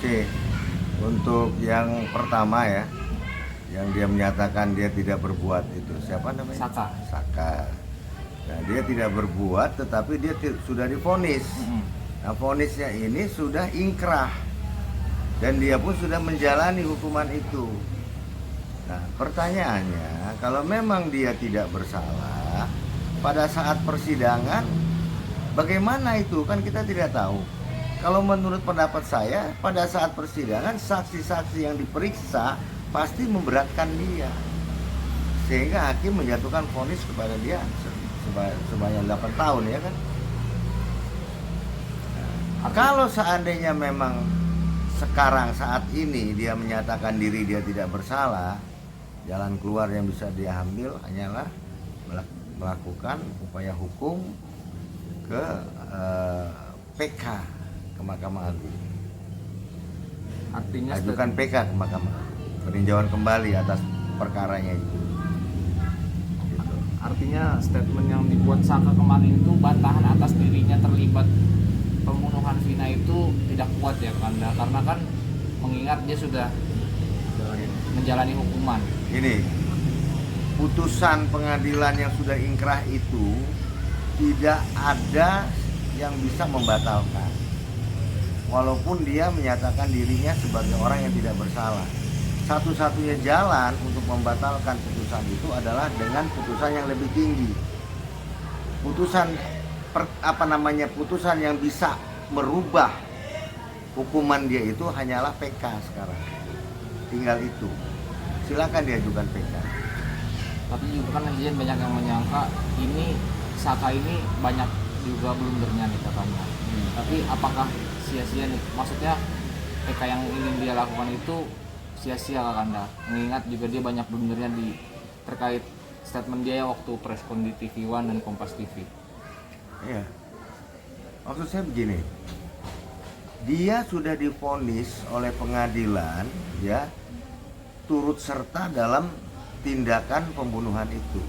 Oke, untuk yang pertama ya, yang dia menyatakan dia tidak berbuat itu siapa namanya? Saka. Saka. Nah, dia tidak berbuat tetapi dia sudah divonis. Nah, vonisnya ini sudah ingkrah dan dia pun sudah menjalani hukuman itu. Nah, pertanyaannya, kalau memang dia tidak bersalah, pada saat persidangan bagaimana itu? Kan kita tidak tahu. Kalau menurut pendapat saya, pada saat persidangan saksi-saksi yang diperiksa pasti memberatkan dia, sehingga hakim menjatuhkan vonis kepada dia sebanyak 8 tahun ya kan. Nah, kalau seandainya memang sekarang saat ini dia menyatakan diri dia tidak bersalah, jalan keluar yang bisa dia ambil hanyalah melakukan upaya hukum ke PK ke Mahkamah Agung. Artinya Ajukan PK ke Mahkamah Agung, peninjauan kembali atas perkaranya itu. Gitu. Artinya statement yang dibuat Saka kemarin itu bantahan atas dirinya terlibat pembunuhan Vina itu tidak kuat ya Kanda, karena kan mengingat dia sudah menjalani hukuman. Ini putusan pengadilan yang sudah ingkrah itu tidak ada yang bisa membatalkan, walaupun dia menyatakan dirinya sebagai orang yang tidak bersalah. Satu-satunya jalan untuk membatalkan putusan itu adalah dengan putusan yang lebih tinggi. Putusan yang bisa merubah hukuman dia itu hanyalah PK sekarang. Tinggal itu. Silakan diajukan PK. Tapi juga kan netizen banyak yang menyangka ini Saka ini banyak juga blundernya nih katanya. Tapi apakah sia-sia nih? Maksudnya PK yang ingin dia lakukan itu sia-sia Kanda. Mengingat juga dia banyak blundernya terkait statement dia waktu press con di TV One dan Kompas TV. Iya. Maksud saya begini. Dia sudah divonis oleh pengadilan ya turut serta dalam tindakan pembunuhan itu.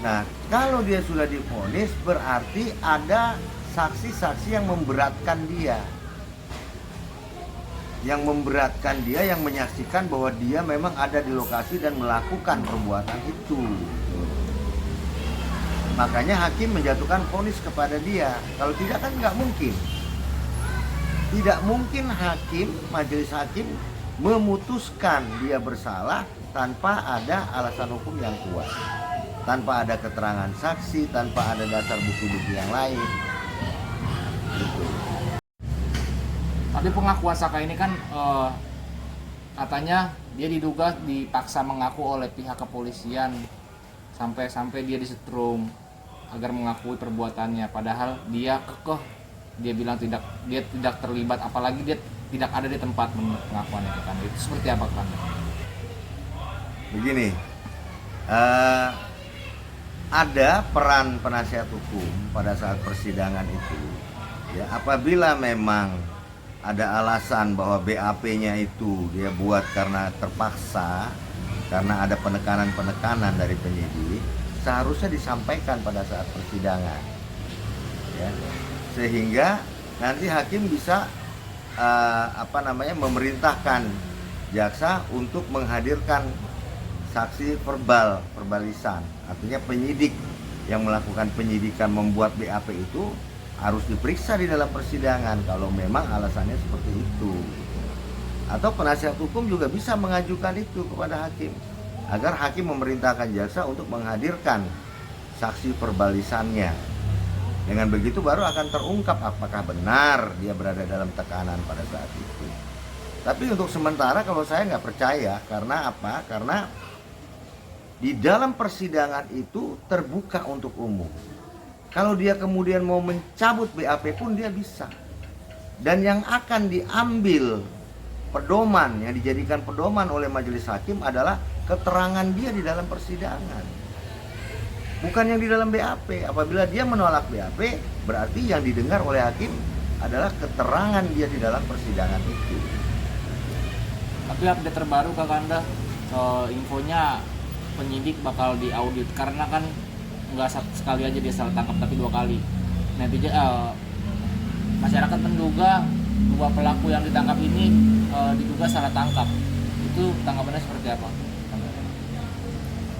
Nah, kalau dia sudah divonis berarti ada saksi-saksi yang memberatkan dia. Yang memberatkan dia, yang menyaksikan bahwa dia memang ada di lokasi dan melakukan perbuatan itu. Makanya hakim menjatuhkan vonis kepada dia. Kalau tidak kan nggak mungkin. Tidak mungkin majelis hakim memutuskan dia bersalah tanpa ada alasan hukum yang kuat, tanpa ada keterangan saksi, tanpa ada dasar bukti-bukti yang lain. Gitu. Tapi pengakuan Saka ini kan katanya dia diduga dipaksa mengaku oleh pihak kepolisian sampai dia disetrum agar mengakui perbuatannya, padahal dia kekeh, dia bilang dia tidak terlibat, apalagi dia tidak ada di tempat pengakuannya kan. Itu seperti apa kan? Begini, ada peran penasihat hukum pada saat persidangan itu ya, apabila memang ada alasan bahwa BAP-nya itu dia buat karena terpaksa, karena ada penekanan dari penyidik, seharusnya disampaikan pada saat persidangan ya, sehingga nanti hakim bisa memerintahkan jaksa untuk menghadirkan saksi verbalisan, artinya penyidik yang melakukan penyidikan membuat BAP itu harus diperiksa di dalam persidangan kalau memang alasannya seperti itu. Atau penasihat hukum juga bisa mengajukan itu kepada hakim agar hakim memerintahkan jaksa untuk menghadirkan saksi verbalisannya. Dengan begitu baru akan terungkap apakah benar dia berada dalam tekanan pada saat itu. Tapi untuk sementara kalau saya nggak percaya, karena apa? Karena di dalam persidangan itu terbuka untuk umum. Kalau dia kemudian mau mencabut BAP pun dia bisa. Dan yang akan diambil pedoman, yang dijadikan pedoman oleh majelis hakim adalah keterangan dia di dalam persidangan. Bukan yang di dalam BAP. Apabila dia menolak BAP, berarti yang didengar oleh hakim adalah keterangan dia di dalam persidangan itu. Tapi update terbaru Kakanda, infonya penyidik bakal diaudit karena kan nggak sekali aja dia salah tangkap tapi 2 kali. Netizen masyarakat menduga bahwa pelaku yang ditangkap ini diduga salah tangkap. Itu tanggapannya seperti apa?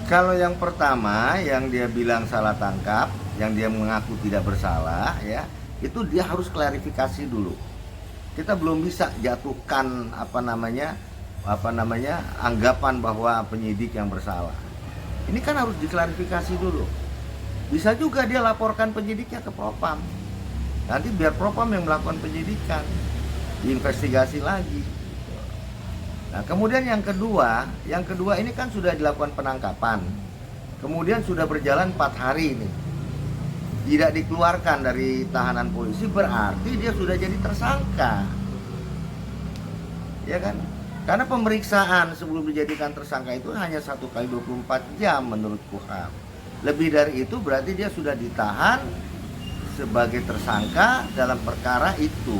Kalau yang pertama yang dia bilang salah tangkap, yang dia mengaku tidak bersalah ya, itu dia harus klarifikasi dulu. Kita belum bisa jatuhkan apa namanya anggapan bahwa penyidik yang bersalah. Ini kan harus diklarifikasi dulu. Bisa juga dia laporkan penyidiknya ke Propam. Nanti biar Propam yang melakukan penyidikan, diinvestigasi lagi. Nah, kemudian yang kedua ini kan sudah dilakukan penangkapan. Kemudian sudah berjalan 4 hari ini. Tidak dikeluarkan dari tahanan polisi, berarti dia sudah jadi tersangka. Ya kan? Karena pemeriksaan sebelum dijadikan tersangka itu hanya 1 kali 24 jam menurut KUHAP. Lebih dari itu berarti dia sudah ditahan sebagai tersangka dalam perkara itu.